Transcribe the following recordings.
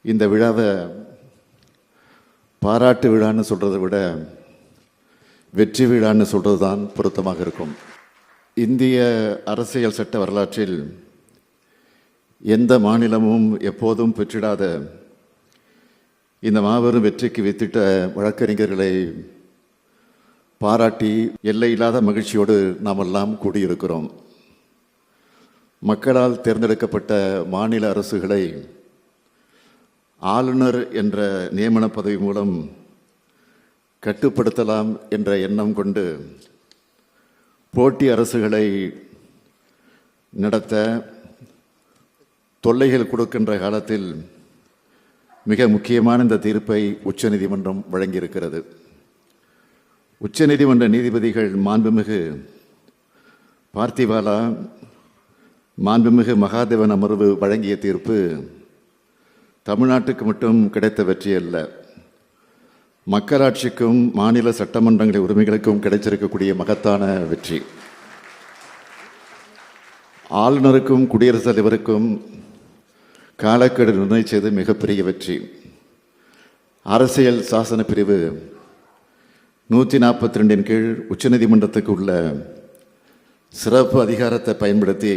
இந்த விழாவை பாராட்டு விழான்னு சொல்கிறத விட வெற்றி விழான்னு சொல்கிறது தான் பொருத்தமாக இருக்கும். இந்திய அரசியல் சட்ட வரலாற்றில் எந்த மாநிலமும் எப்போதும் பெற்றிடாத இந்த மாபெரும் வெற்றிக்கு வித்திட்ட வழக்கறிஞர்களை பாராட்டி எல்லையில்லாத மகிழ்ச்சியோடு நாம் எல்லாம் கூடியிருக்கிறோம். மக்களால் தேர்ந்தெடுக்கப்பட்ட மாநில அரசுகளை ஆளுநர் என்ற நியமன பதவி மூலம் கட்டுப்படுத்தலாம் என்ற எண்ணம் கொண்டு போட்டி அரசுகளை நடத்த தொல்லைகள் கொடுக்கின்ற காலத்தில் மிக முக்கியமான இந்த தீர்ப்பை உச்சநீதிமன்றம் வழங்கியிருக்கிறது. உச்சநீதிமன்ற நீதிபதிகள் மாண்புமிகு பார்த்திவாலா, மாண்புமிகு மகாதேவன் அமர்வு வழங்கிய தீர்ப்பு தமிழ்நாட்டுக்கு மட்டும் கிடைத்த வெற்றி அல்ல, மக்களாட்சிக்கும் மாநில சட்டமன்றங்களின் உரிமைகளுக்கும் கிடைச்சிருக்கக்கூடிய மகத்தான வெற்றி. ஆளுநருக்கும் குடியரசுத் தலைவருக்கும் காலக்கெடு நிர்ணயித்தது மிகப்பெரிய வெற்றி. அரசியல் சாசன பிரிவு 142 கீழ் உச்சநீதிமன்றத்துக்கு உள்ள சிறப்பு அதிகாரத்தை பயன்படுத்தி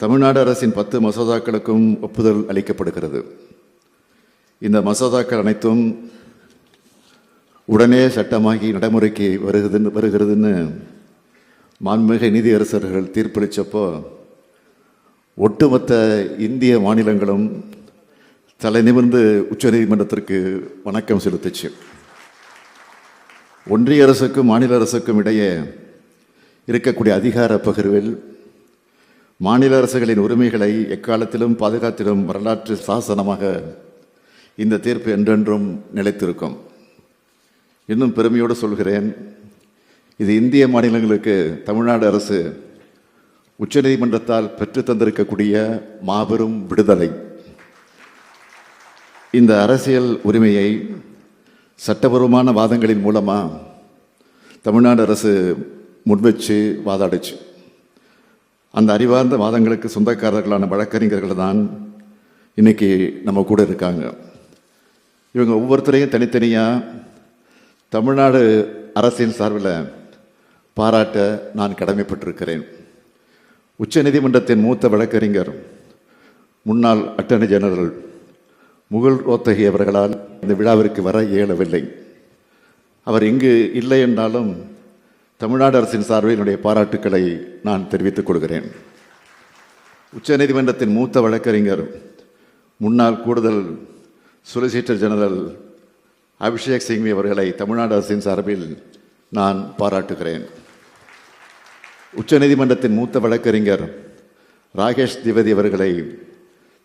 தமிழ்நாடு அரசின் 10 மசோதாக்களுக்கும் ஒப்புதல் அளிக்கப்படுகிறது. இந்த மசோதாக்கள் அனைத்தும் உடனே சட்டமாகி நடைமுறைக்கு வருகிறதுன்னு மாண்புமிகு நீதியரசர்கள் தீர்ப்பளித்தப்போ ஒட்டுமொத்த இந்திய மாநிலங்களும் தலை நிமிர்ந்து உச்சநீதிமன்றத்திற்கு வணக்கம் செலுத்துச்சு. ஒன்றிய அரசுக்கும் மாநில அரசுக்கும் இடையே இருக்கக்கூடிய அதிகார பகிர்வில் மாநில அரசுகளின் உரிமைகளை எக்காலத்திலும் பாதுகாத்திடும் வரலாற்று சாசனமாக இந்த தீர்ப்பு என்றென்றும் நிலைத்திருக்கும். இன்னும் பெருமையோடு சொல்கிறேன், இது இந்திய மாநிலங்களுக்கு தமிழ்நாடு அரசு உச்சநீதிமன்றத்தால் பெற்று தந்திருக்கக்கூடிய மாபெரும் விடுதலை. இந்த அரசியல் உரிமையை சட்டபூர்வமான வாதங்களின் மூலமாக தமிழ்நாடு அரசு முன்வச்சு வாதாடுச்சு. அந்த அறிவார்ந்த வாதங்களுக்கு சொந்தக்காரர்களான வழக்கறிஞர்கள் தான் இன்னைக்கு நம்ம கூட இருக்காங்க. இவங்க ஒவ்வொருத்தரையும் தனித்தனியாக தமிழ்நாடு அரசின் சார்பில் பாராட்ட நான் கடமைப்பட்டிருக்கிறேன். உச்சநீதிமன்றத்தின் மூத்த வழக்கறிஞர் முன்னாள் அட்டர்னி ஜெனரல் முகுல் ரோத்தகி அவர்களால் இந்த விழாவிற்கு வர இயலவில்லை. அவர் இங்கு இல்லை என்றாலும் தமிழ்நாடு அரசின் சார்பில் என்னுடைய பாராட்டுக்களை நான் தெரிவித்துக் கொள்கிறேன். உச்சநீதிமன்றத்தின் மூத்த வழக்கறிஞர் முன்னாள் கூடுதல் சொலிசிட்டர் ஜெனரல் அபிஷேக் சிங்வி அவர்களை தமிழ்நாடு அரசின் சார்பில் நான் பாராட்டுகிறேன். உச்சநீதிமன்றத்தின் மூத்த வழக்கறிஞர் ராகேஷ் திவேதி அவர்களை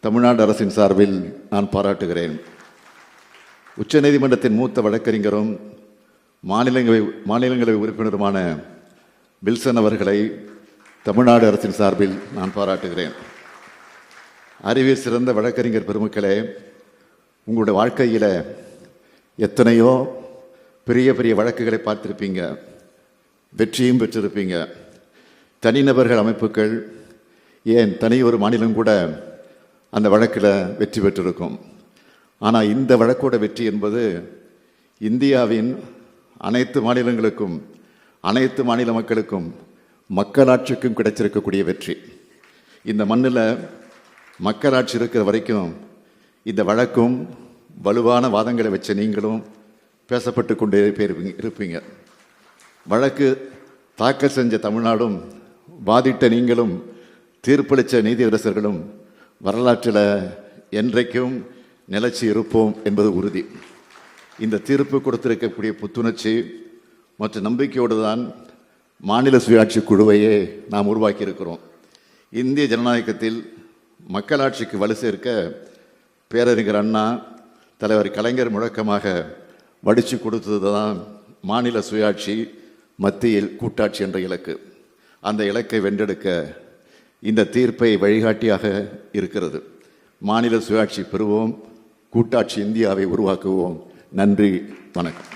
தமிழ்நாடு அரசின் சார்பில் நான் பாராட்டுகிறேன். உச்சநீதிமன்றத்தின் மூத்த வழக்கறிஞரும் மாநிலங்களவை உறுப்பினருமான வில்சன் அவர்களை தமிழ்நாடு அரசின் சார்பில் நான் பாராட்டுகிறேன். அறிவில் சிறந்த வழக்கறிஞர் பெருமக்களே, உங்களுடைய வாழ்க்கையில் எத்தனையோ பெரிய பெரிய வழக்குகளை பார்த்துருப்பீங்க, வெற்றியும் பெற்றிருப்பீங்க. தனிநபர்கள், அமைப்புகள், ஏன் தனி ஒரு மாநிலம் கூட அந்த வழக்கில் வெற்றி பெற்றிருக்கும். ஆனால் இந்த வழக்கோட வெற்றி என்பது இந்தியாவின் அனைத்து மாநிலங்களுக்கும் அனைத்து மாநில மக்களுக்கும் மக்களாட்சிக்கும் கிடைச்சிருக்கக்கூடிய வெற்றி. இந்த மண்ணில் மக்களாட்சி இருக்கிற வரைக்கும் இந்த வழக்கும் வலுவான வாதங்களை வச்ச நீங்களும் பேசப்பட்டு கொண்டே இருப்பீங்க. வழக்கு தாக்கல் செஞ்ச தமிழ்நாடும் வாதிட்ட நீங்களும் தீர்ப்பளித்த நீதியரசர்களும் வரலாற்றில் என்றைக்கும் நிலைச்சி இருப்போம் என்பது உறுதி. இந்த தீர்ப்பு கொடுத்திருக்கக்கூடிய புத்துணர்ச்சி மற்றும் நம்பிக்கையோடு தான் மாநில சுயாட்சி குழுவையே நாம் உருவாக்கியிருக்கிறோம். இந்திய ஜனநாயகத்தில் மக்களாட்சிக்கு வலு சேர்க்க பேரறிஞர் அண்ணா, தலைவர் கலைஞர் முழக்கமாக வடித்து கொடுத்தது தான் மாநில சுயாட்சி, மத்தியில் கூட்டாட்சி என்ற இலக்கு. அந்த இலக்கை வென்றெடுக்க இந்த தீர்ப்பை வழிகாட்டியாக இருக்கிறது. மாநில சுயாட்சி பெறுவோம், கூட்டாட்சி இந்தியாவை உருவாக்குவோம். நன்றி, வணக்கம்.